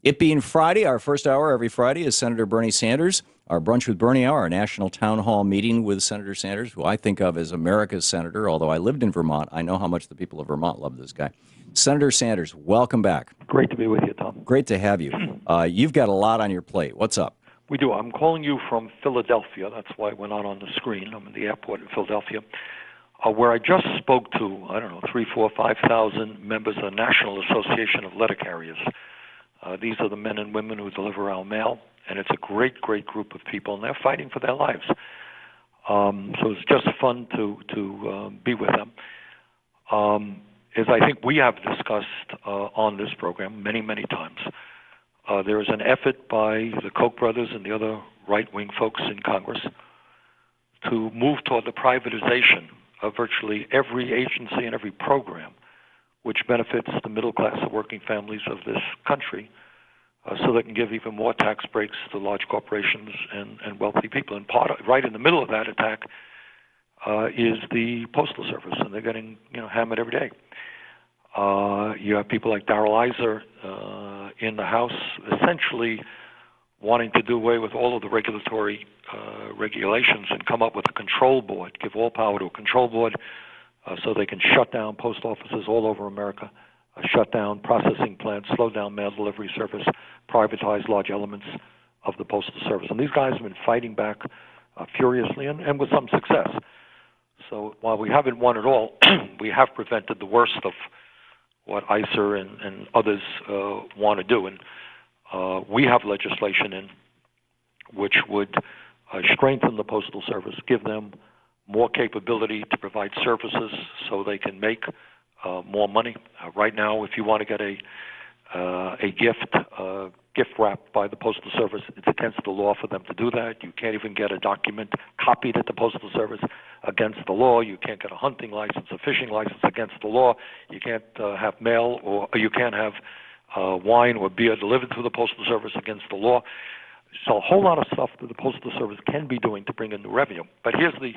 It being Friday, our first hour every Friday is Senator Bernie Sanders. Our Brunch with Bernie hour, our national town hall meeting with Senator Sanders, who I think of as America's senator. Although I lived in Vermont, I know how much the people of Vermont love this guy. Senator Sanders, welcome back. Great to be with you, Tom. Great to have you. You've got a lot on your plate. What's up? We do. I'm calling you from Philadelphia. That's why we're not on the screen. I'm in the airport in Philadelphia, where I just spoke to, 3, 4, 5,000 members of the National Association of Letter Carriers. These are the men and women who deliver our mail, and it's a great, great group of people, and they're fighting for their lives. So it's just fun to be with them. As I think we have discussed on this program many, many times, there is an effort by the Koch brothers and the other right-wing folks in Congress to move toward the privatization of virtually every agency and every program which benefits the middle class and working families of this country, so they can give even more tax breaks to large corporations and wealthy people. And right in the middle of that attack is the Postal Service, and they're getting hammered every day. You have people like Darrell Issa in the House essentially wanting to do away with all of the regulatory regulations and come up with a control board, give all power to a control board so they can shut down post offices all over America, shut down processing plants, slow down mail delivery service, privatize large elements of the Postal Service. And these guys have been fighting back furiously and with some success. So while we haven't won it all, we have prevented the worst of what Issa and others want to do. And we have legislation in which would strengthen the Postal Service, give them more capability to provide services so they can make more money. Right now, if you want to get a gift wrapped by the Postal Service, it's against the law for them to do that. You can't even get a document copied at the Postal Service against the law. You can't get a hunting license, a fishing license against the law. You can't have mail or you can't have wine or beer delivered through the Postal Service against the law. So a whole lot of stuff that the Postal Service can be doing to bring in new revenue. But here's the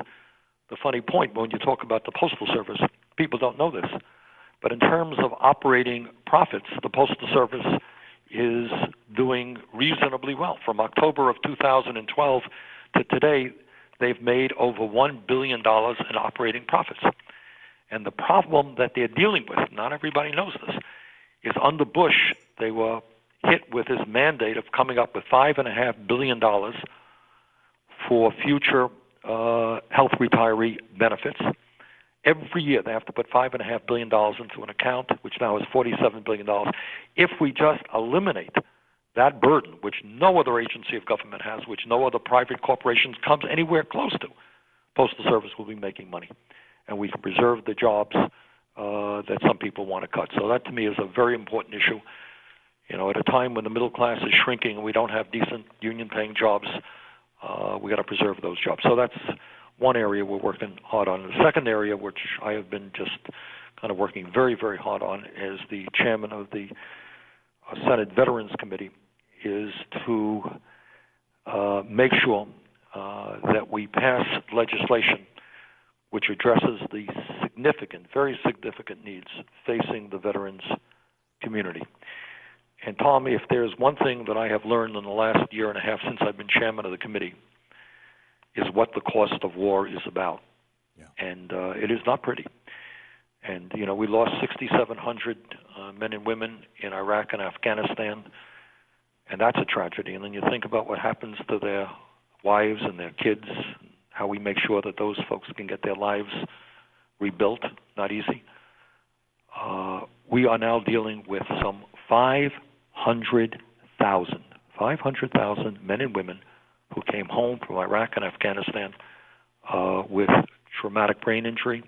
funny point when you talk about the Postal Service. People don't know this. But in terms of operating profits, the Postal Service is doing reasonably well. From October of 2012 to today, they've made over $1 billion in operating profits. And the problem that they're dealing with, not everybody knows this, is under Bush, they were hit with this mandate of coming up with $5.5 billion for future health retiree benefits. Every year they have to put $5.5 billion into an account, which now is $47 billion. If we just eliminate that burden, which no other agency of government has, which no other private corporation comes anywhere close to, Postal Service will be making money. And we can preserve the jobs that some people want to cut. So that to me is a very important issue. At a time when the middle class is shrinking and we don't have decent union-paying jobs, we got to preserve those jobs. So that's one area we're working hard on. The second area, which I have been just kind of working very, very hard on as the chairman of the Senate Veterans Committee, is to make sure that we pass legislation which addresses the significant, very significant needs facing the veterans community. And Tom, if there's one thing that I have learned in the last year and a half since I've been chairman of the committee, is what the cost of war is about. Yeah. And it is not pretty. And, we lost 6,700 men and women in Iraq and Afghanistan, and that's a tragedy. And then you think about what happens to their wives and their kids, how we make sure that those folks can get their lives rebuilt. Not easy. We are now dealing with some 500,000 men and women who came home from Iraq and Afghanistan with traumatic brain injury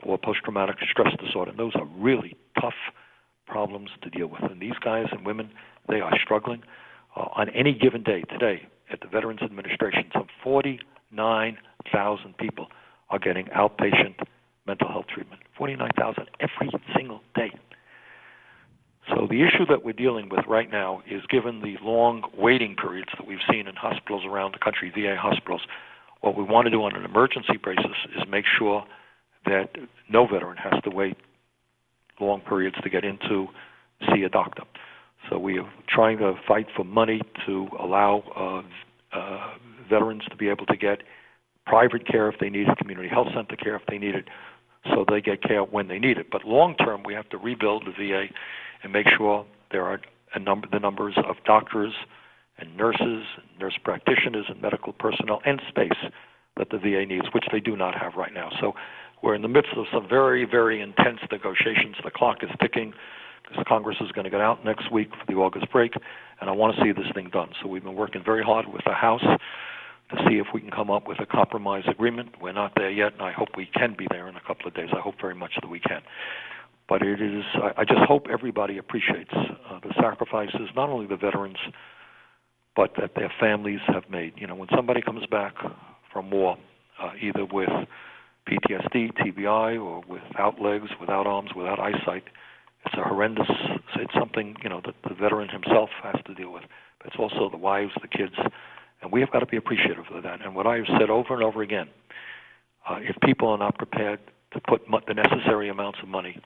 or post-traumatic stress disorder. And those are really tough problems to deal with. And these guys and women, they are struggling. On any given day, today, at the Veterans Administration, some 49,000 people are getting outpatient mental health treatment. 49,000 every single day. So the issue that we're dealing with right now is, given the long waiting periods that we've seen in hospitals around the country, VA hospitals, what we want to do on an emergency basis is make sure that no veteran has to wait long periods to get in to see a doctor. So we are trying to fight for money to allow veterans to be able to get private care if they need it, community health center care if they need it, so they get care when they need it. But long term, we have to rebuild the VA and make sure there are the numbers of doctors and nurses, and nurse practitioners, and medical personnel and space that the VA needs, which they do not have right now. So we're in the midst of some very, very intense negotiations. The clock is ticking because Congress is going to get out next week for the August break, and I want to see this thing done. So we've been working very hard with the House to see if we can come up with a compromise agreement. We're not there yet, and I hope we can be there in a couple of days. I hope very much that we can. But it is, I just hope everybody appreciates the sacrifices, not only the veterans, but that their families have made. You know, when somebody comes back from war, either with PTSD, TBI, or without legs, without arms, without eyesight, it's a horrendous, it's something, you know, that the veteran himself has to deal with. But it's also the wives, the kids, and we have got to be appreciative of that. And what I have said over and over again, if people are not prepared to put the necessary amounts of money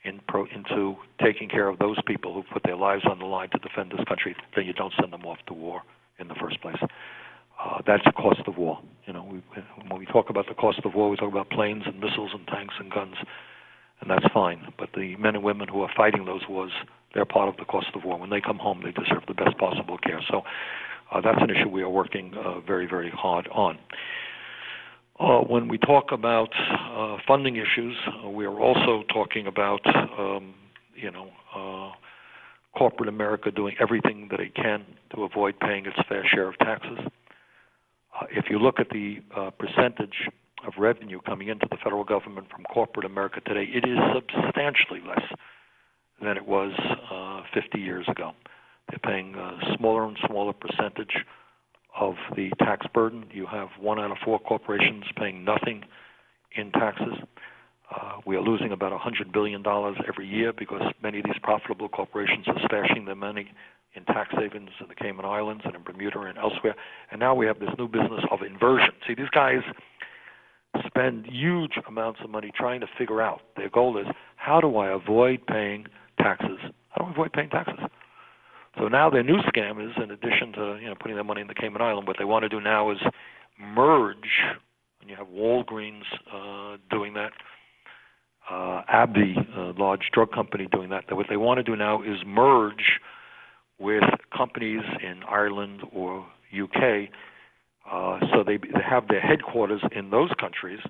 into taking care of those people who put their lives on the line to defend this country, then you don't send them off to war in the first place. That's the cost of war. You know, when we talk about the cost of war, we talk about planes and missiles and tanks and guns, and that's fine. But the men and women who are fighting those wars, they're part of the cost of war. When they come home, they deserve the best possible care. So that's an issue we are working very, very hard on. When we talk about funding issues, we are also talking about, corporate America doing everything that it can to avoid paying its fair share of taxes. If you look at the percentage of revenue coming into the federal government from corporate America today, it is substantially less than it was 50 years ago. They're paying a smaller and smaller percentage of the tax burden. You have 1 out of 4 corporations paying nothing in taxes. We are losing about $100 billion every year because many of these profitable corporations are stashing their money in tax havens in the Cayman Islands and in Bermuda and elsewhere. And now we have this new business of inversion. See, these guys spend huge amounts of money trying to figure out. Their goal is, how do I avoid paying taxes? How do I avoid paying taxes? So now their new scam is, in addition to putting their money in the Cayman Island, what they want to do now is merge. And you have Walgreens doing that, AbbVie, large drug company, doing that. What they want to do now is merge with companies in Ireland or UK, so they have their headquarters in those countries,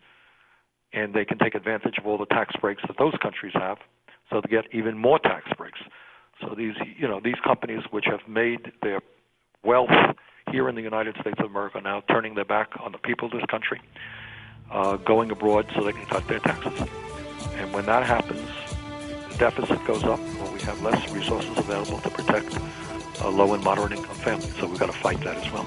and they can take advantage of all the tax breaks that those countries have, so they get even more tax breaks. So these companies which have made their wealth here in the United States of America are now turning their back on the people of this country, going abroad so they can cut their taxes. And when that happens, the deficit goes up, or we have less resources available to protect low and moderate income families. So we've got to fight that as well.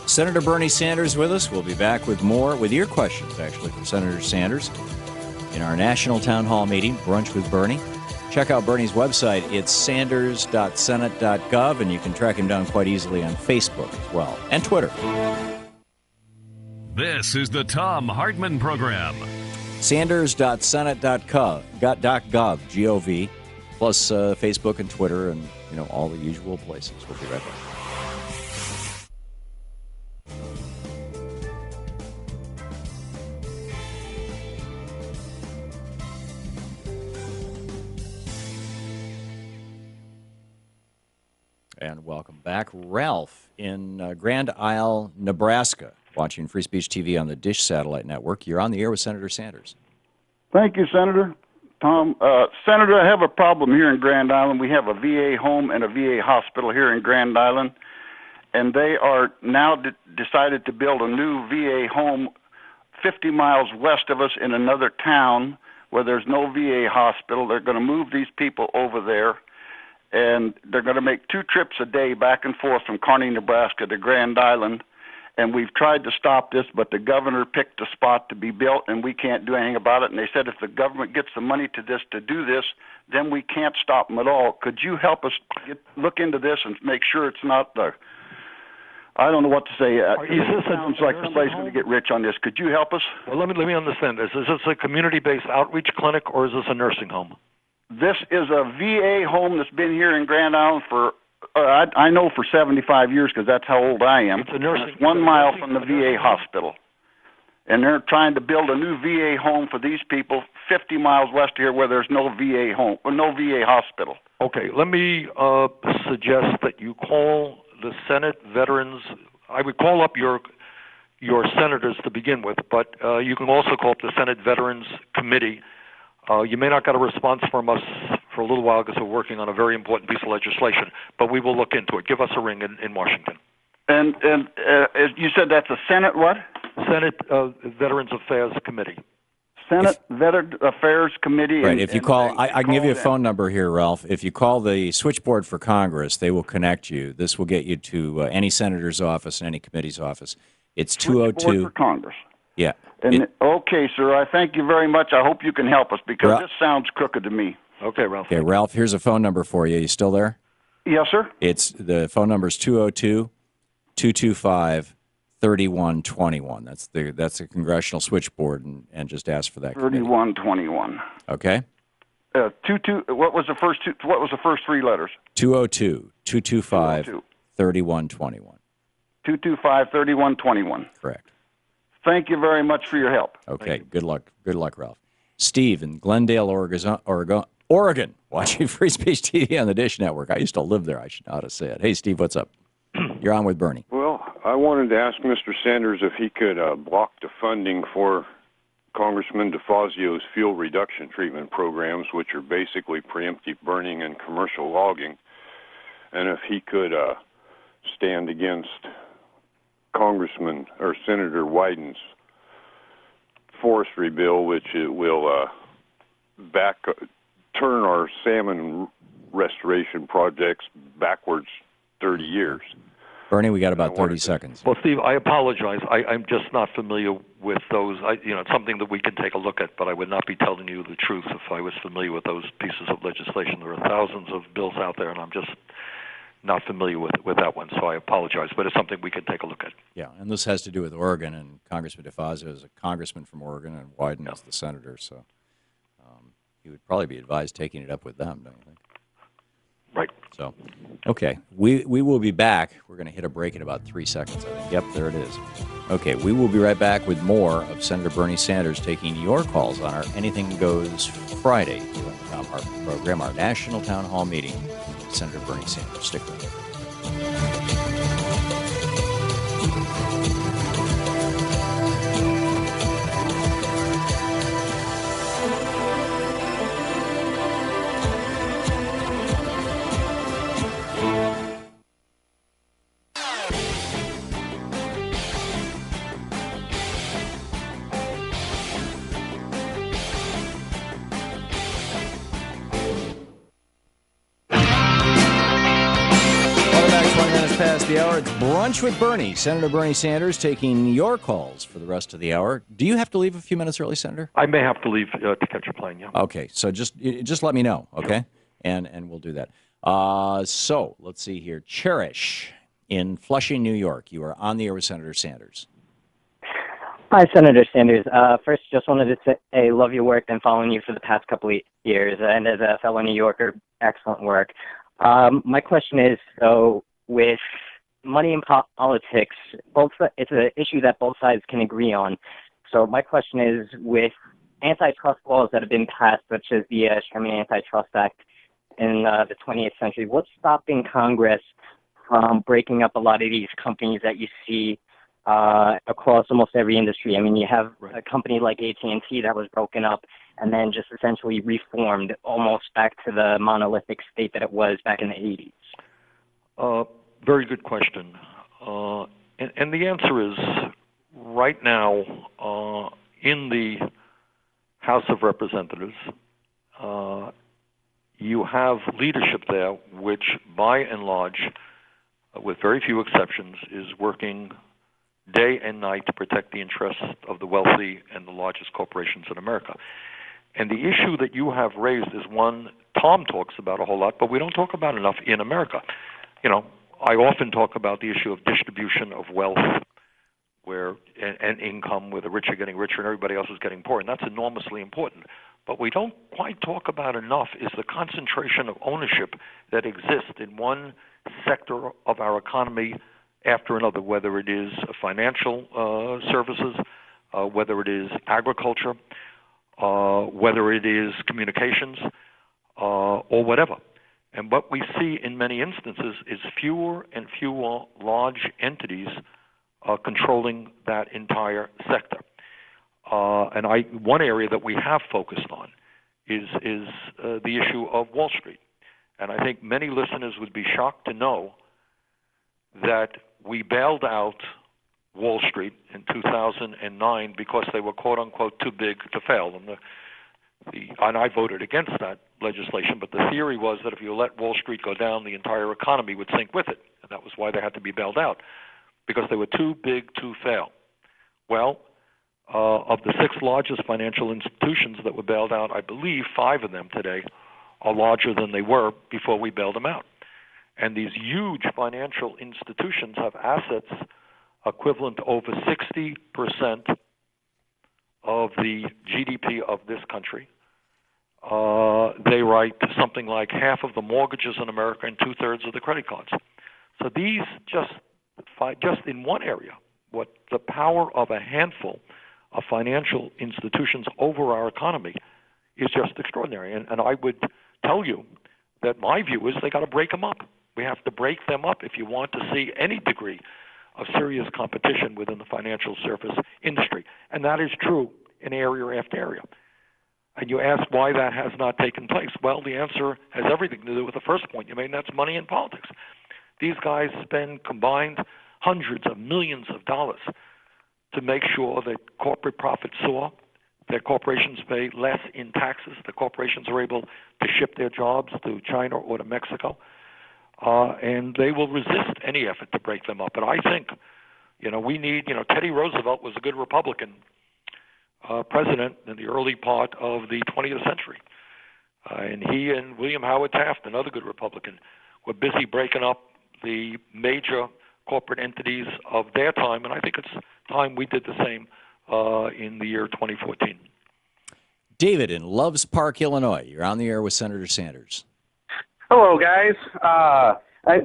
Senator Bernie Sanders with us. We'll be back with more, with your questions, actually, for Senator Sanders in our national town hall meeting, Brunch with Bernie. Check out Bernie's website. It's sanders.senate.gov, and you can track him down quite easily on Facebook as well, and Twitter. This is the Thom Hartmann Program. Sanders.senate.gov, G-O-V, plus Facebook and Twitter and, all the usual places. We'll be right back. And welcome back. Ralph in Grand Isle, Nebraska, watching Free Speech TV on the Dish Satellite Network. You're on the air with Senator Sanders. Thank you, Senator. Tom, Senator, I have a problem here in Grand Island. We have a VA home and a VA hospital here in Grand Island, and they are now decided to build a new VA home 50 miles west of us in another town where there's no VA hospital. They're going to move these people over there, and they're going to make 2 trips a day back and forth from Kearney, Nebraska to Grand Island. And we've tried to stop this, but the governor picked a spot to be built, and we can't do anything about it. And they said if the government gets the money to do this, then we can't stop them at all. Could you help us look into this and make sure it's not I don't know what to say. It sounds like the place going to get rich on this. Could you help us? Well, let me understand this. Is this a community-based outreach clinic, or is this a nursing home? This is a VA home that's been here in Grand Island for, I know for 75 years because that's how old I am. It's a nursing. It's 1 mile from the VA hospital. And they're trying to build a new VA home for these people 50 miles west of here where there's no VA home, or no VA hospital. Okay, let me suggest that you call the Senate Veterans. I would call up your senators to begin with, but you can also call up the Senate Veterans Committee. You may not get a response from us for a little while because we're working on a very important piece of legislation, but we will look into it. Give us a ring in Washington. And you said that's a Senate what? Senate Veterans Affairs Committee. Senate Veterans Affairs Committee. Right. If you call, I can give you a phone number here, Ralph. If you call the switchboard for Congress, they will connect you. This will get you to any senator's office and any committee's office. It's 202. Switchboard for Congress. Yeah. And okay, sir. I thank you very much. I hope you can help us because this sounds crooked to me. Okay, Ralph. Okay, Ralph. Here's a phone number for you. You still there? Yes, sir. The phone number is 202-225-3121. That's the congressional switchboard, and just ask for that. 3121. Okay. What was the first two? What was the first three letters? 202-225-3121. 225-3121. Correct. Thank you very much for your help. Okay. Good luck. Good luck, Ralph. Steve in Glendale, Oregon, watching Free Speech TV on the Dish Network. I used to live there. I should know how to say it. Hey, Steve, what's up? You're on with Bernie. Well, I wanted to ask Mr. Sanders if he could block the funding for Congressman DeFazio's fuel reduction treatment programs, which are basically preemptive burning and commercial logging, and if he could stand against Congressman or Senator Wyden's forestry bill, which will turn our salmon restoration projects backwards 30 years. Bernie, we got about 30 seconds. Well, Steve, I apologize. I'm just not familiar with those. It's something that we can take a look at, but I would not be telling you the truth if I was familiar with those pieces of legislation. There are thousands of bills out there, and I'm just not familiar with that one, so I apologize. But it's something we can take a look at. Yeah, and this has to do with Oregon, and Congressman DeFazio is a congressman from Oregon, and Wyden is the senator, so he would probably be advised taking it up with them, don't you think? Right. So, okay, we will be back. We're going to hit a break in about 3 seconds, I think. Yep, there it is. Okay, we will be right back with more of Senator Bernie Sanders taking your calls on our Anything Goes Friday here on the Thom Hartmann Program, our national town hall meeting with Senator Bernie Sanders. Stick with it. Past the hour. It's Brunch with Bernie. Senator Bernie Sanders taking your calls for the rest of the hour. Do you have to leave a few minutes early, Senator? I may have to leave to catch a plane, yeah. Okay, so just let me know, okay? And we'll do that. So let's see here. Cherish in Flushing, New York. You are on the air with Senator Sanders. Hi, Senator Sanders. First, just wanted to say I love your work and following you for the past couple of years. And as a fellow New Yorker, excellent work. My question is, so with money in politics, it's an issue that both sides can agree on. So my question is, with antitrust laws that have been passed, such as the Sherman Antitrust Act in the 20th century, what's stopping Congress from breaking up a lot of these companies that you see across almost every industry? I mean, you have a company like AT&T that was broken up and then just essentially reformed almost back to the monolithic state that it was back in the 80s. Very good question. And the answer is, right now, in the House of Representatives, you have leadership there which, by and large, with very few exceptions, is working day and night to protect the interests of the wealthy and the largest corporations in America. And the issue that you have raised is one Tom talks about a whole lot, but we don't talk about enough in America. I often talk about the issue of distribution of wealth and income, where the rich are getting richer and everybody else is getting poor, and that's enormously important. But we don't quite talk about enough is the concentration of ownership that exists in one sector of our economy after another, whether it is financial services, whether it is agriculture, whether it is communications, or whatever. And what we see in many instances is fewer and fewer large entities controlling that entire sector. One area that we have focused on is the issue of Wall Street. And I think many listeners would be shocked to know that we bailed out Wall Street in 2009 because they were quote unquote too big to fail. And I voted against that legislation, but the theory was that if you let Wall Street go down, the entire economy would sink with it. And that was why they had to be bailed out, because they were too big to fail. Well, of the 6 largest financial institutions that were bailed out, I believe 5 of them today are larger than they were before we bailed them out. And these huge financial institutions have assets equivalent to over 60% of the GDP of this country. They write something like half of the mortgages in America and 2/3 of the credit cards. So these just in one area, what the power of a handful of financial institutions over our economy is just extraordinary. And I would tell you that my view is they got to break them up. We have to break them up if you want to see any degree of serious competition within the financial service industry. And that is true in area after area. And you ask why that has not taken place. Well, the answer has everything to do with the first point you made, and that's money in politics. These guys spend combined hundreds of millions of dollars to make sure that corporate profits soar, that corporations pay less in taxes, that corporations are able to ship their jobs to China or to Mexico, and they will resist any effort to break them up. And I think, we need, Teddy Roosevelt was a good Republican president in the early part of the 20th century. And he and William Howard Taft, another good Republican, were busy breaking up the major corporate entities of their time, and I think it's time we did the same in the year 2014. David in Loves Park, Illinois. You're on the air with Senator Sanders. Hello, guys.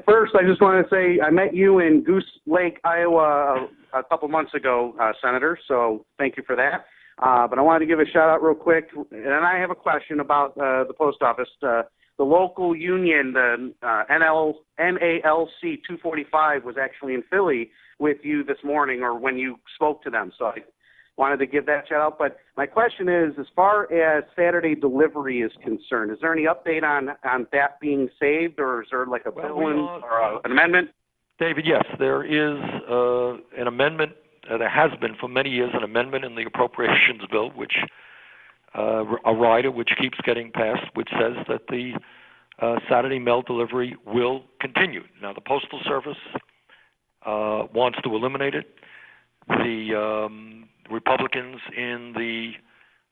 First, I just want to say I met you in Goose Lake, Iowa, a couple months ago, Senator, so thank you for that. But I wanted to give a shout-out real quick, and I have a question about the post office. The local union, the NALC 245, was actually in Philly with you this morning, or when you spoke to them, so I wanted to give that shout-out. But my question is, as far as Saturday delivery is concerned, is there any update on that being saved, or is there like a bill or an amendment? David, yes, there is an amendment. There has been for many years an amendment in the appropriations bill, which a rider which keeps getting passed, which says that the Saturday mail delivery will continue. Now, the Postal Service wants to eliminate it. The Republicans in the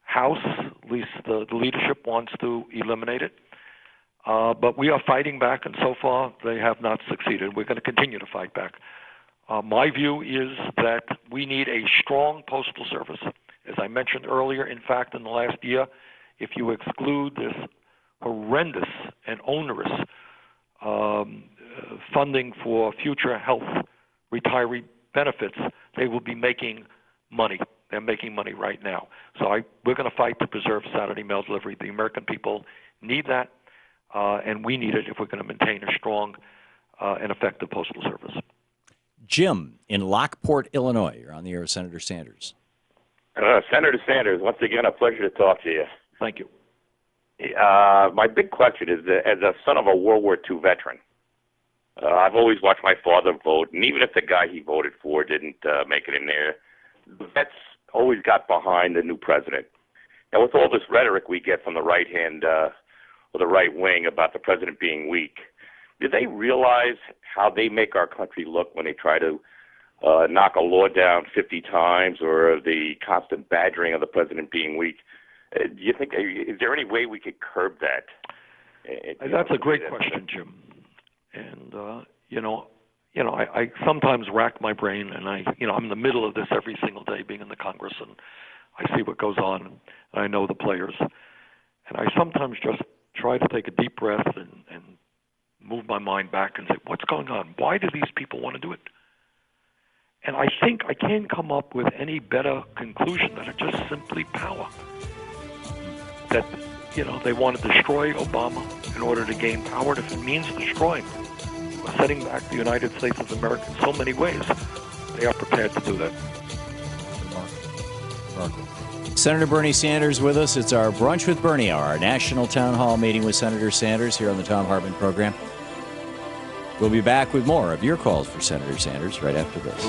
House, at least the leadership, wants to eliminate it. But we are fighting back, and so far they have not succeeded. We're going to continue to fight back. My view is that we need a strong Postal Service. As I mentioned earlier, in fact, in the last year, if you exclude this horrendous and onerous funding for future health retiree benefits, they will be making money. They're making money right now. So we're going to fight to preserve Saturday mail delivery. The American people need that, and we need it if we're going to maintain a strong and effective Postal Service. Jim in Lockport, Illinois. You're on the air with Senator Sanders. Senator Sanders, once again, a pleasure to talk to you. Thank you. My big question is, as a son of a World War II veteran, I've always watched my father vote, and even if the guy he voted for didn't make it in there, the vets always got behind the new president. Now, with all this rhetoric we get from the right hand or the right wing about the president being weak, do they realize how they make our country look when they try to knock a law down 50 times, or the constant badgering of the president being weak? Do you think, is there any way we could curb that? That's a great question, Jim. And, I sometimes rack my brain, and I'm in the middle of this every single day being in the Congress, and I see what goes on, and I know the players. And I sometimes just try to take a deep breath and move my mind back and say, what's going on? Why do these people want to do it? And I think I can't come up with any better conclusion than it's just simply power. That, they want to destroy Obama in order to gain power. And if it means destroying or setting back the United States of America in so many ways, they are prepared to do that. Senator Bernie Sanders with us. It's our Brunch with Bernie hour, our national town hall meeting with Senator Sanders here on the Thom Hartmann Program. We'll be back with more of your calls for Senator Sanders right after this.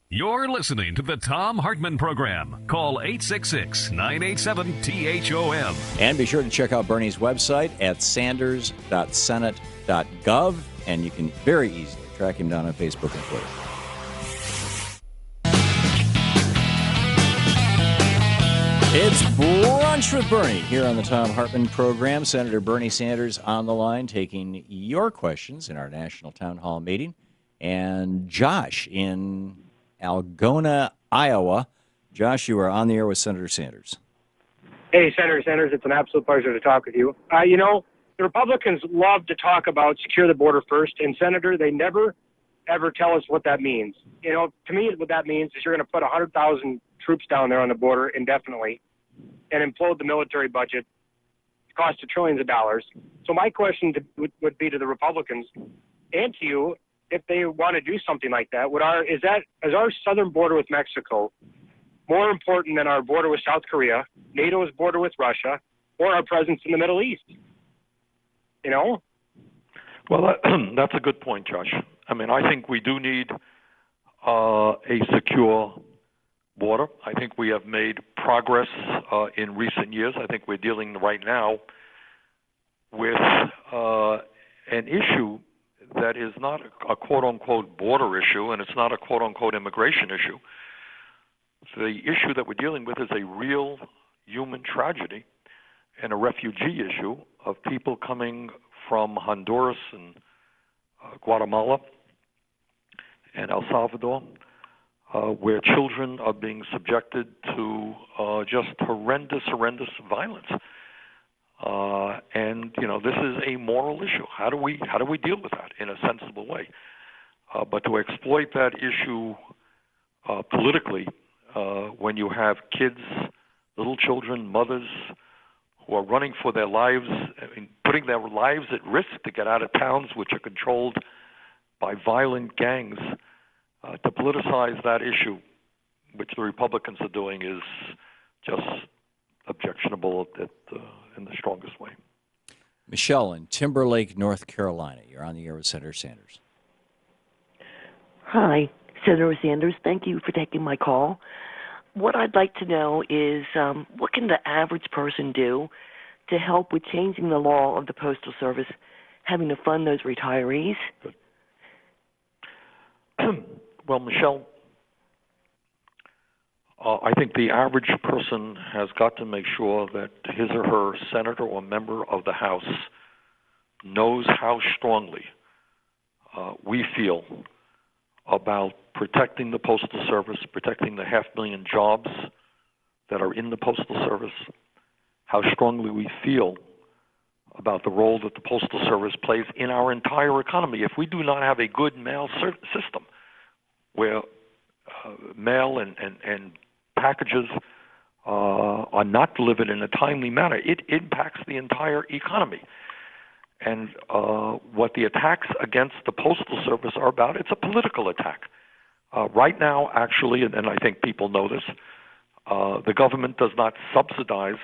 You're listening to the Thom Hartmann Program. Call 866-987-THOM. And be sure to check out Bernie's website at sanders.senate.gov, and you can very easily track him down on Facebook and Twitter. It's Brunch with Bernie here on the Thom Hartmann Program. Senator Bernie Sanders on the line taking your questions in our national town hall meeting. And Josh in Algona, Iowa. Josh, you are on the air with Senator Sanders. Hey, Senator Sanders, it's an absolute pleasure to talk with you. The Republicans love to talk about secure the border first, and Senator, they never, ever tell us what that means. To me, what that means is you're going to put 100,000 troops down there on the border indefinitely and implode the military budget, cost of trillions of dollars. So my question would be to the Republicans and to you, if they want to do something like that, is our southern border with Mexico more important than our border with South Korea, NATO's border with Russia, or our presence in the Middle East? Well, that's a good point, Josh. I mean, I think we do need a secure border. I think we have made progress in recent years. I think we're dealing right now with an issue that is not a quote-unquote border issue, and it's not a quote-unquote immigration issue. The issue that we're dealing with is a real human tragedy and a refugee issue of people coming from Honduras and Guatemala and El Salvador, where children are being subjected to just horrendous violence. And this is a moral issue. How do we deal with that in a sensible way? But to exploit that issue politically, when you have kids, little children, mothers who are running for their lives, putting their lives at risk to get out of towns which are controlled by violent gangs, to politicize that issue, which the Republicans are doing, is just objectionable in the strongest way. Michelle in Timberlake, North Carolina. You're on the air with Senator Sanders. Hi, Senator Sanders. Thank you for taking my call. What I'd like to know is what can the average person do to help with changing the law of the Postal Service, having to fund those retirees? Good. Well, Michelle, I think the average person has got to make sure that his or her senator or member of the House knows how strongly we feel about protecting the Postal Service, protecting the 500,000 jobs that are in the Postal Service, how strongly we feel about the role that the Postal Service plays in our entire economy. If we do not have a good mail system where mail and packages are not delivered in a timely manner, it impacts the entire economy. And what the attacks against the Postal Service are about, it's a political attack. Right now, actually, and I think people know this, the government does not subsidize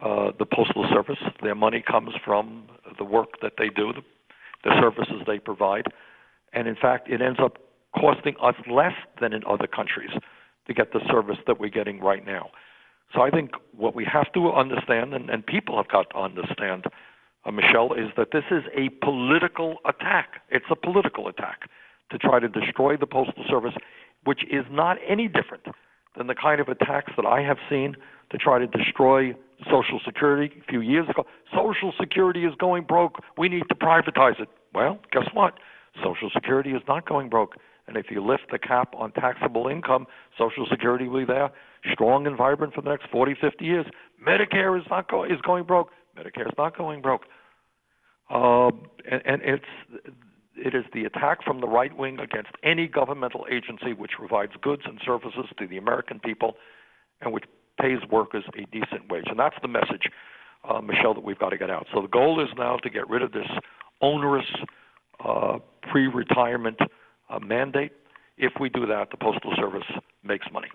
the Postal Service. Their money comes from the work that they do, the services they provide. And in fact, it ends up costing us less than in other countries to get the service that we're getting right now. So I think what we have to understand, and people have got to understand, Michelle, is that this is a political attack. It's a political attack to try to destroy the Postal Service, which is not any different than the kind of attacks that I have seen to try to destroy Social Security a few years ago. Social Security is going broke. We need to privatize it. Well, guess what? Social Security is not going broke. And if you lift the cap on taxable income, Social Security will be there, strong and vibrant for the next 40, 50 years. Medicare is going broke. Medicare is not going broke. And it is the attack from the right wing against any governmental agency which provides goods and services to the American people and which pays workers a decent wage. And that's the message, Michelle, that we've got to get out. So the goal is now to get rid of this onerous pre-retirement mandate. If we do that, the Postal Service makes money.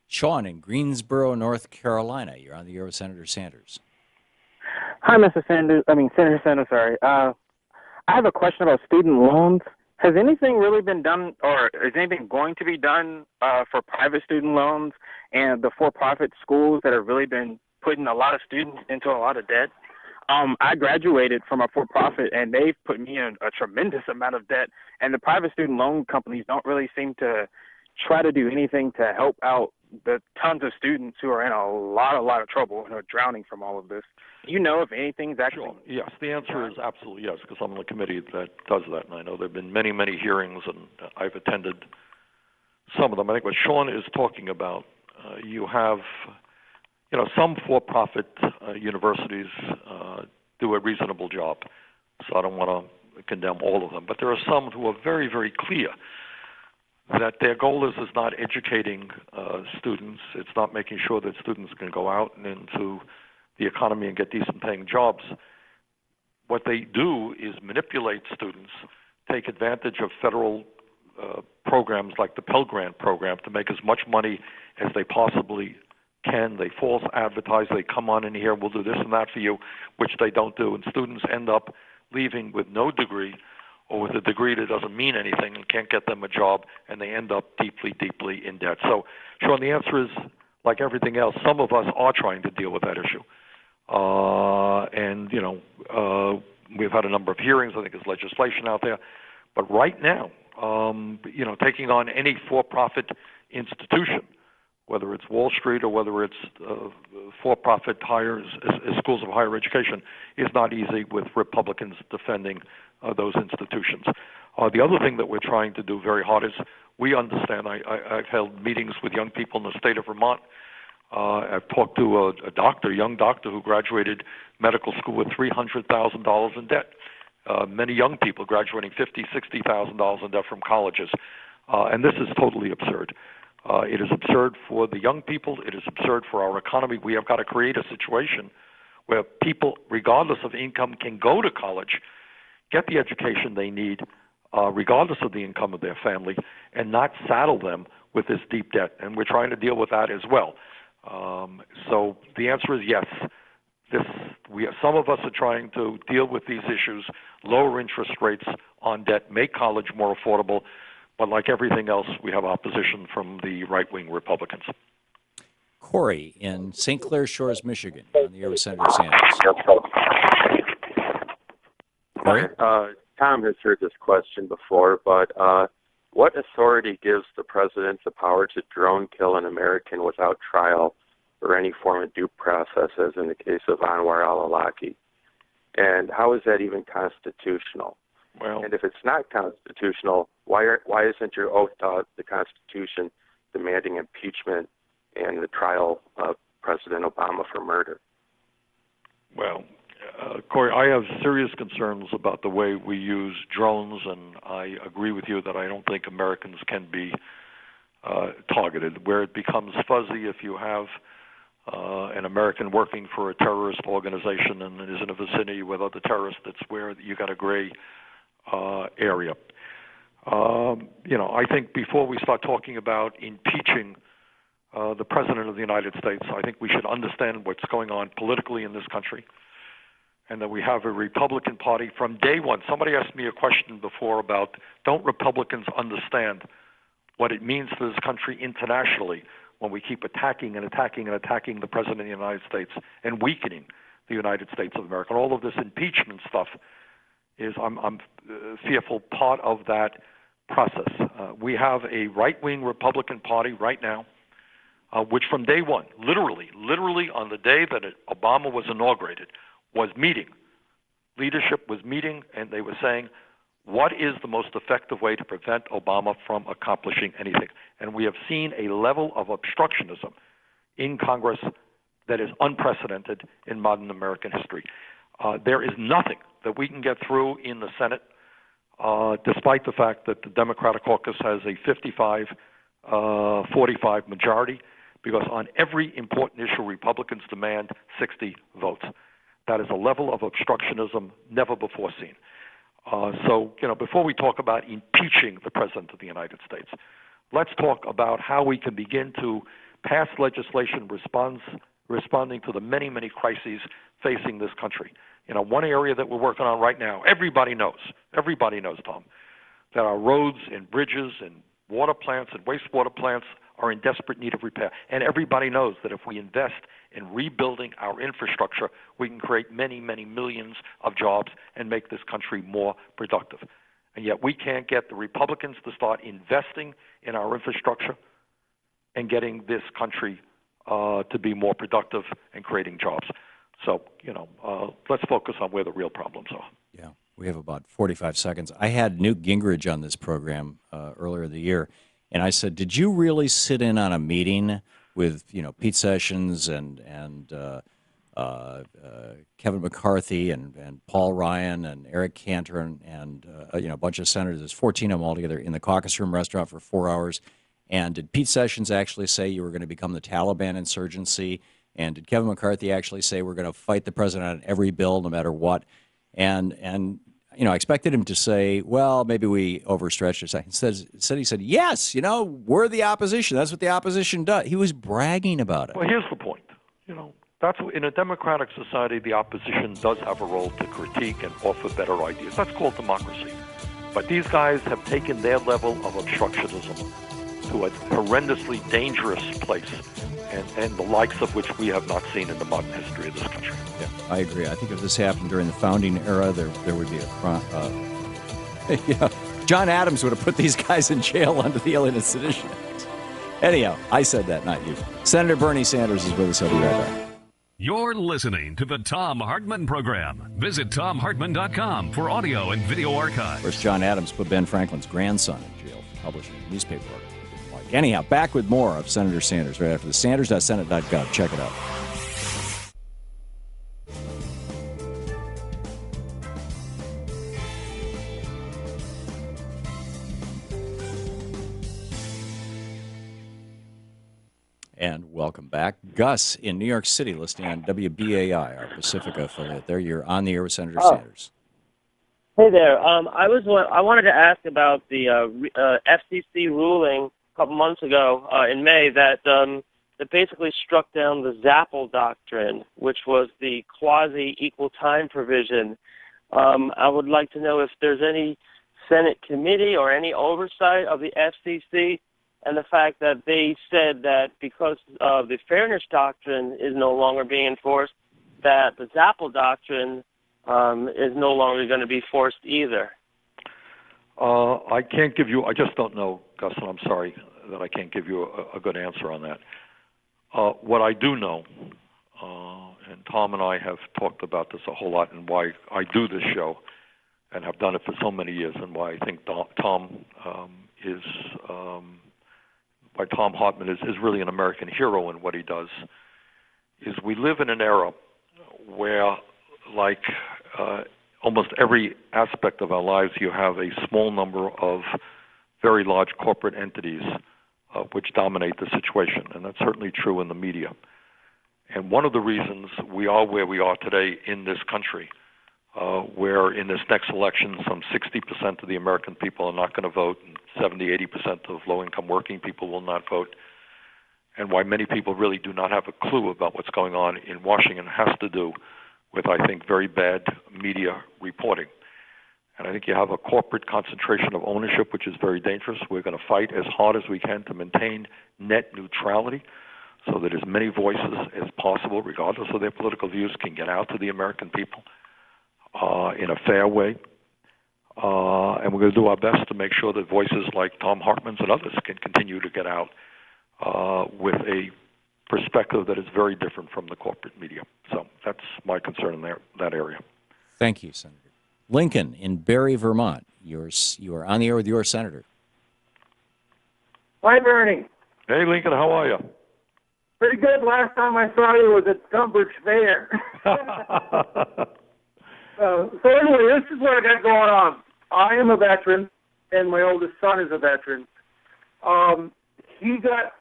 Sean in Greensboro, North Carolina. You're on the air with Senator Sanders. Hi, Mr. Sanders. Senator Sanders, sorry. I have a question about student loans. Has anything really been done, or is anything going to be done for private student loans and the for-profit schools that have really been putting a lot of students into a lot of debt? I graduated from a for-profit, and they've put me in a tremendous amount of debt, and the private student loan companies don't really seem to try to do anything to help out the tons of students who are in a lot of trouble and are drowning from all of this. Do you know if anything's actually... Sure. Yes, the answer is absolutely yes, because I'm on the committee that does that, and I know there have been many, many hearings, and I've attended some of them. I think what Sean is talking about, you have, some for-profit universities do a reasonable job, so I don't want to condemn all of them, but there are some who are very, very clear that their goal is not educating students. It's not making sure that students can go out and into the economy and get decent paying jobs. What they do is manipulate students, take advantage of federal programs like the Pell Grant program to make as much money as they possibly can. They false advertise, they come on in here, we'll do this and that for you, which they don't do. And students end up leaving with no degree, or with a degree that doesn't mean anything and can't get them a job, and they end up deeply, deeply in debt. So, Sean, the answer is, like everything else, some of us are trying to deal with that issue. We've had a number of hearings. I think there's legislation out there. But right now, taking on any for-profit institution, whether it's Wall Street or whether it's for-profit schools of higher education, is not easy with Republicans defending those institutions. The other thing that we're trying to do very hard is we understand. I've held meetings with young people in the state of Vermont. I've talked to a young doctor who graduated medical school with $300,000 in debt. Many young people graduating $50,000, $60,000 in debt from colleges. And this is totally absurd. It is absurd for the young people. It is absurd for our economy. We have got to create a situation where people, regardless of income, can go to college, get the education they need, regardless of the income of their family, and not saddle them with this deep debt. And we're trying to deal with that as well. So the answer is yes. Some of us are trying to deal with these issues, lower interest rates on debt, make college more affordable. But like everything else, we have opposition from the right-wing Republicans. Corey in St. Clair Shores, Michigan, on the air with Senator Sanders. Corey? Tom has heard this question before, but what authority gives the president the power to drone kill an American without trial or any form of due process, as in the case of Anwar al-Awlaki? And how is that even constitutional? Well, and if it's not constitutional, why isn't your oath to the Constitution demanding impeachment and the trial of President Obama for murder? Well, Corey, I have serious concerns about the way we use drones, and I agree with you that I don't think Americans can be targeted. Where it becomes fuzzy if you have an American working for a terrorist organization and is in a vicinity with other terrorists, that's where you got a gray area. I think before we start talking about impeaching the President of the United States, I think we should understand what's going on politically in this country, and that we have a Republican Party from day one. Somebody asked me a question before about, don't Republicans understand what it means to this country internationally when we keep attacking and attacking and attacking the President of the United States and weakening the United States of America? And all of this impeachment stuff is, I'm fearful, part of that process. We have a right-wing Republican Party right now, which from day one, literally on the day that Obama was inaugurated, was meeting. Leadership was meeting, and they were saying, what is the most effective way to prevent Obama from accomplishing anything? And we have seen a level of obstructionism in Congress that is unprecedented in modern American history. There is nothing that we can get through in the Senate, despite the fact that the Democratic caucus has a 55-45 majority, because on every important issue, Republicans demand 60 votes. That is a level of obstructionism never before seen. So, before we talk about impeaching the President of the United States, let's talk about how we can begin to pass legislation responding to the many, many crises facing this country. One area that we're working on right now, everybody knows, Tom, that our roads and bridges and water plants and wastewater plants are in desperate need of repair. And everybody knows that if we invest in rebuilding our infrastructure, we can create many, many millions of jobs and make this country more productive. And yet we can't get the Republicans to start investing in our infrastructure and getting this country to be more productive and creating jobs. So, let's focus on where the real problems are. Yeah, we have about 45 seconds. I had Newt Gingrich on this program earlier in the year, and I said, did you really sit in on a meeting with, Pete Sessions and Kevin McCarthy and Paul Ryan and Eric Cantor and a bunch of senators? There's 14 of them all together in the caucus room restaurant for 4 hours. And did Pete Sessions actually say you were going to become the Taliban insurgency? And did Kevin McCarthy actually say we're going to fight the president on every bill, no matter what? And I expected him to say, well, maybe we overstretched it. Instead, he said, yes, we're the opposition. That's what the opposition does. He was bragging about it. Well, here's the point. That's in a democratic society, the opposition does have a role to critique and offer better ideas. That's called democracy. But these guys have taken their level of obstructionism to a horrendously dangerous place, and the likes of which we have not seen in the modern history of this country. Yeah, I agree. I think if this happened during the founding era, there would be a crime. John Adams would have put these guys in jail under the Alien and Sedition Act. Anyhow, I said that, not you. Senator Bernie Sanders is with us. He'll be right back. You're listening to the Thom Hartmann Program. Visit ThomHartmann.com for audio and video archives. Of course, John Adams put Ben Franklin's grandson in jail for publishing a newspaper article. Anyhow, back with more of Senator Sanders right after the Sanders.senate.gov. Check it out. And welcome back. Gus in New York City, listening on WBAI, our Pacifica affiliate there. You're on the air with Senator Sanders. Hey there. I wanted to ask about the FCC ruling couple months ago in May that basically struck down the Zappel doctrine, which was the quasi-equal time provision. I would like to know if there's any Senate committee or any oversight of the FCC, and the fact that they said that because the fairness doctrine is no longer being enforced, that the Zappel doctrine is no longer going to be forced either. I can't give you, I just don't know, Gus, and I'm sorry that I can't give you a good answer on that. What I do know, and Tom and I have talked about this a whole lot, and why I do this show and have done it for so many years, and why I think Thom Hartmann is really an American hero in what he does, is we live in an era where, like almost every aspect of our lives, you have a small number of very large corporate entities which dominate the situation, and that's certainly true in the media. And one of the reasons we are where we are today in this country, where in this next election some 60% of the American people are not going to vote, and 70-80% of low-income working people will not vote, and why many people really do not have a clue about what's going on in Washington, has to do with, I think, very bad media reporting. And I think you have a corporate concentration of ownership, which is very dangerous. We're going to fight as hard as we can to maintain net neutrality so that as many voices as possible, regardless of their political views, can get out to the American people in a fair way. And we're going to do our best to make sure that voices like Thom Hartmann's and others can continue to get out with a perspective that is very different from the corporate media. So that's my concern in that area. Thank you, Senator. Lincoln in Barrie, Vermont. You are on the air with your senator. Hi, Bernie. Hey, Lincoln. How are you? Pretty good. Last time I saw you was at Tunbridge Fair. So anyway, this is what I got going on. I am a veteran, and my oldest son is a veteran. He got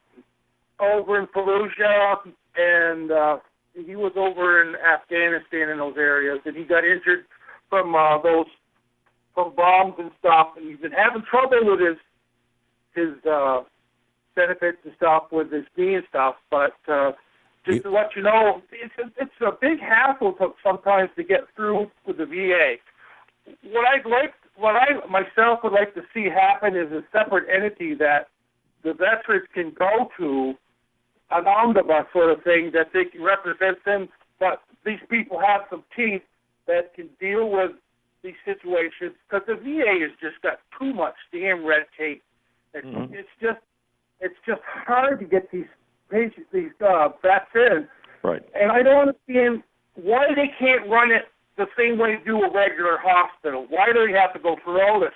over in Fallujah, and he was over in Afghanistan in those areas, and he got injured from bombs and stuff, and he's been having trouble with his benefits and stuff with his knee and stuff. But just to let you know, it's a big hassle sometimes to get through with the VA. What I myself would like to see happen is a separate entity that the veterans can go to, an omnibus sort of thing that they can represent them, but these people have some teeth that can deal with these situations, because the VA has just got too much damn red tape. It's just hard to get these patients, these vets in. Right. And I don't understand why they can't run it the same way they do a regular hospital. Why do they have to go through all this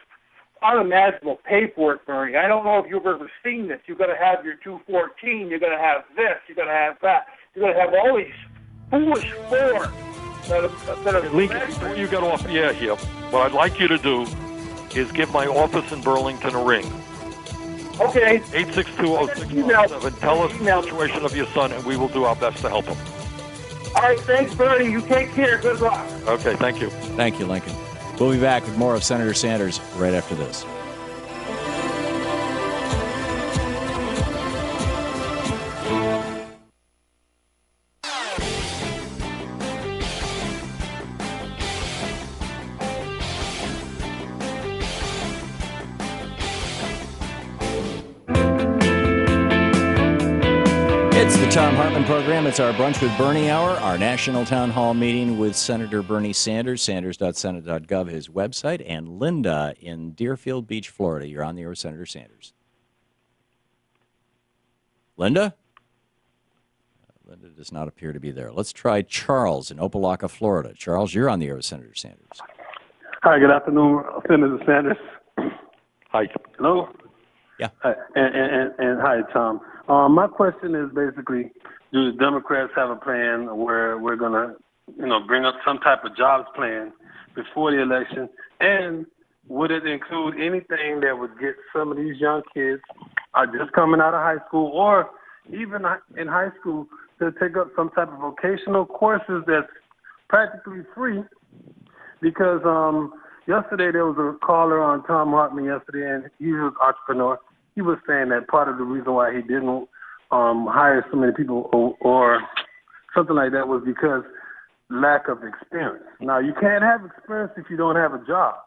unimaginable paperwork, Bernie? I don't know if you've ever seen this. You've got to have your 214. You've got to have this. You've got to have that. You've got to have all these foolish forms. Lincoln, before you get off the air here, what I'd like you to do is give my office in Burlington a ring. Okay. 862-0617. Tell us the situation of your son, and we will do our best to help him. All right, thanks, Bernie. You take care. Good luck. Okay, thank you. Thank you, Lincoln. We'll be back with more of Senator Sanders right after this. It's the Thom Hartmann Program. It's our Brunch with Bernie hour, our national town hall meeting with Senator Bernie Sanders, sanders.senate.gov, his website, and Linda in Deerfield Beach, Florida. You're on the air with Senator Sanders. Linda? Linda does not appear to be there. Let's try Charles in Opelika, Florida. Charles, you're on the air with Senator Sanders. Hi, good afternoon, Senator Sanders. Hi. Hello? Yeah. And hi, Tom. My question is basically, do the Democrats have a plan where we're going to, bring up some type of jobs plan before the election? And would it include anything that would get some of these young kids just coming out of high school or even in high school to take up some type of vocational courses that's practically free? Because yesterday there was a caller on Thom Hartmann yesterday, and he was an entrepreneur. He was saying that part of the reason why he didn't hire so many people or something like that was because lack of experience. Now, you can't have experience if you don't have a job.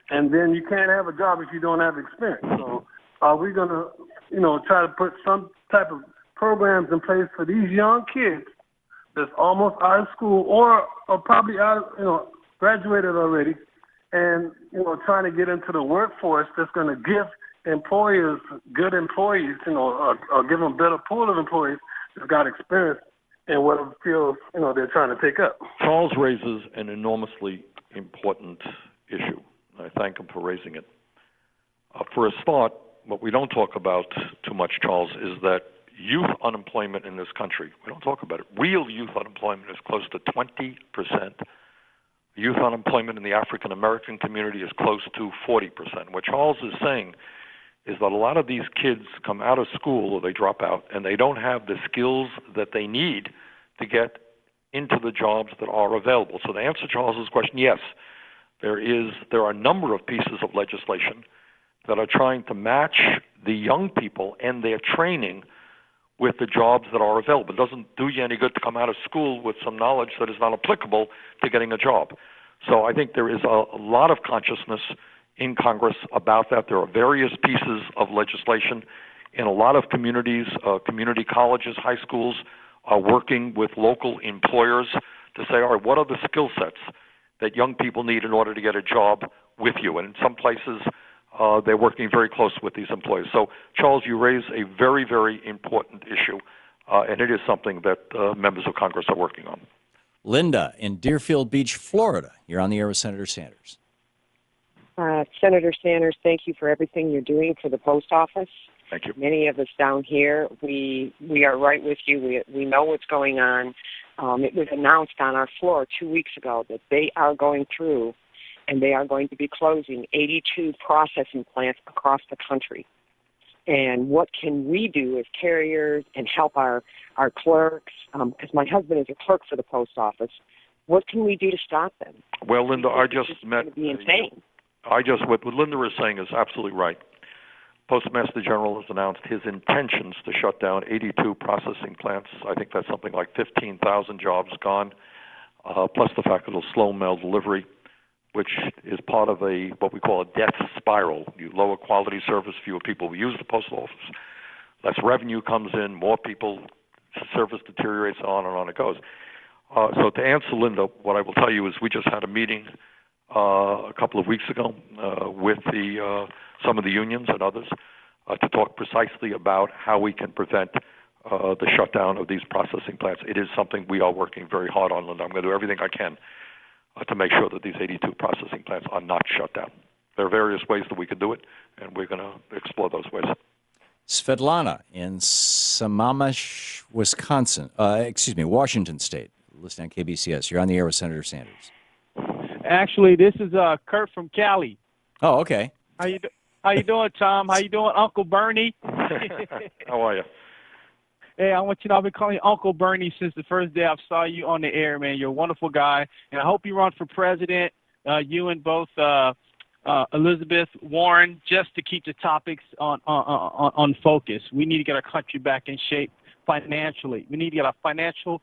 And then you can't have a job if you don't have experience. So are we going to, try to put some type of programs in place for these young kids that's almost out of school or probably out, graduated already and, trying to get into the workforce that's going to give employers, good employees, or give them a better pool of employees that's got experience in whatever field, they're trying to take up. Charles raises an enormously important issue. I thank him for raising it. For a start, what we don't talk about too much, Charles, is that youth unemployment in this country, we don't talk about it. Real youth unemployment is close to 20%. Youth unemployment in the African American community is close to 40%. What Charles is saying is that a lot of these kids come out of school or they drop out and they don't have the skills that they need to get into the jobs that are available. So to answer Charles's question, yes, there are a number of pieces of legislation that are trying to match the young people and their training with the jobs that are available. It doesn't do you any good to come out of school with some knowledge that is not applicable to getting a job. So I think there is a lot of consciousness in Congress about that. There are various pieces of legislation in a lot of communities, community colleges, high schools are working with local employers to say, all right, what are the skill sets that young people need in order to get a job with you? And in some places, they're working very close with these employers. So, Charles, you raise a very, very important issue, and it is something that members of Congress are working on. Linda in Deerfield Beach, Florida. You're on the air with Senator Sanders. Senator Sanders, thank you for everything you're doing for the post office. Thank you. Many of us down here, we are right with you. We know what's going on. It was announced on our floor 2 weeks ago that they are going through and they are going to be closing 82 processing plants across the country. And what can we do as carriers and help our clerks, because my husband is a clerk for the post office, what can we do to stop them? Well, Linda, I just met... It's going to be insane. What Linda is saying is absolutely right. Postmaster General has announced his intentions to shut down 82 processing plants. I think that's something like 15,000 jobs gone, plus the fact that it'll slow mail delivery, which is part of what we call a death spiral. You lower quality service, fewer people will use the postal office, less revenue comes in, more people, service deteriorates, on and on it goes. So to answer Linda, what I will tell you is we just had a meeting a couple of weeks ago with some of the unions and others to talk precisely about how we can prevent the shutdown of these processing plants. It is something we are working very hard on, Linda. I'm going to do everything I can to make sure that these 82 processing plants are not shut down. There are various ways that we can do it, and we're going to explore those ways. Svetlana in Sammamish, Washington State, listening on KBCS. You're on the air with Senator Sanders. Actually, this is Kurt from Cali. Oh, okay. How you doing, Tom? How you doing, Uncle Bernie? How are you? Hey, I want you to know I've been calling you Uncle Bernie since the first day I saw you on the air, man. You're a wonderful guy, and I hope you run for president, you and both Elizabeth Warren, just to keep the topics on focus. We need to get our country back in shape financially. We need to get our financial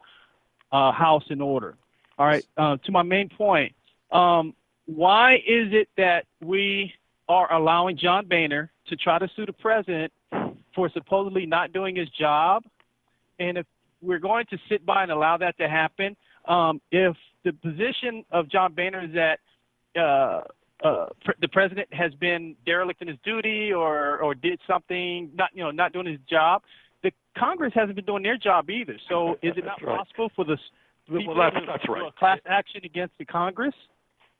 house in order. All right, to my main point, why is it that we are allowing John Boehner to try to sue the president for supposedly not doing his job? And if we're going to sit by and allow that to happen, if the position of John Boehner is that the president has been derelict in his duty or did something not doing his job, the Congress hasn't been doing their job either. So is it not possible for the people to do a class action against the Congress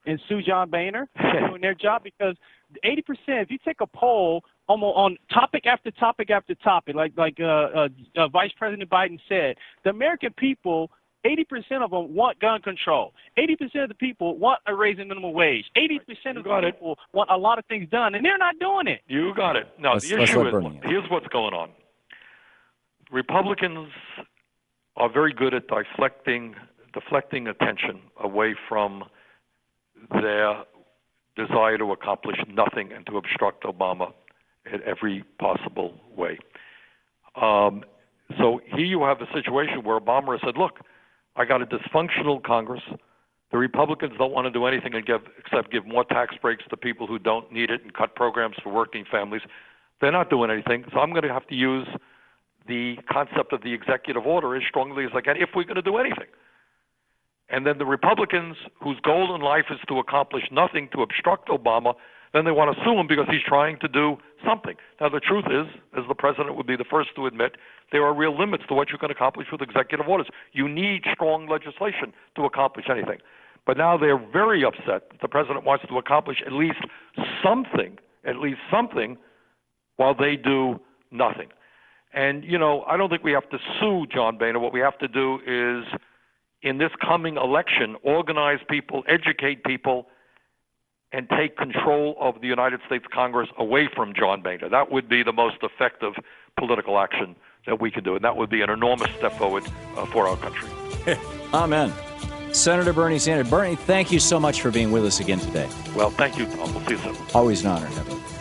and sue John Boehner for doing their job? Because 80%, if you take a poll on topic after topic after topic, like Vice President Biden said, the American people, 80% of them want gun control. 80% of the people want a raise in minimum wage. 80% of the people want a lot of things done, and they're not doing it. You got it. No, the issue is, here's what's going on. Republicans are very good at deflecting attention away from their desire to accomplish nothing and to obstruct Obama in every possible way. So here you have a situation where Obama has said, look, I got a dysfunctional Congress. The Republicans don't want to do anything except give more tax breaks to people who don't need it and cut programs for working families. They're not doing anything, so I'm going to have to use the concept of the executive order as strongly as I can if we're going to do anything. And then the Republicans, whose goal in life is to accomplish nothing, to obstruct Obama, then they want to sue him because he's trying to do something. Now, the truth is, as the president would be the first to admit, there are real limits to what you can accomplish with executive orders. You need strong legislation to accomplish anything. But now they're very upset that the president wants to accomplish at least something, while they do nothing. And, I don't think we have to sue John Boehner. What we have to do is, in this coming election, organize people, educate people, and take control of the United States Congress away from John Boehner. That would be the most effective political action that we can do, and that would be an enormous step forward for our country. Amen. Senator Bernie Sanders. Bernie, thank you so much for being with us again today. Well, thank you, Tom. We'll see you soon. Always an honor to have you.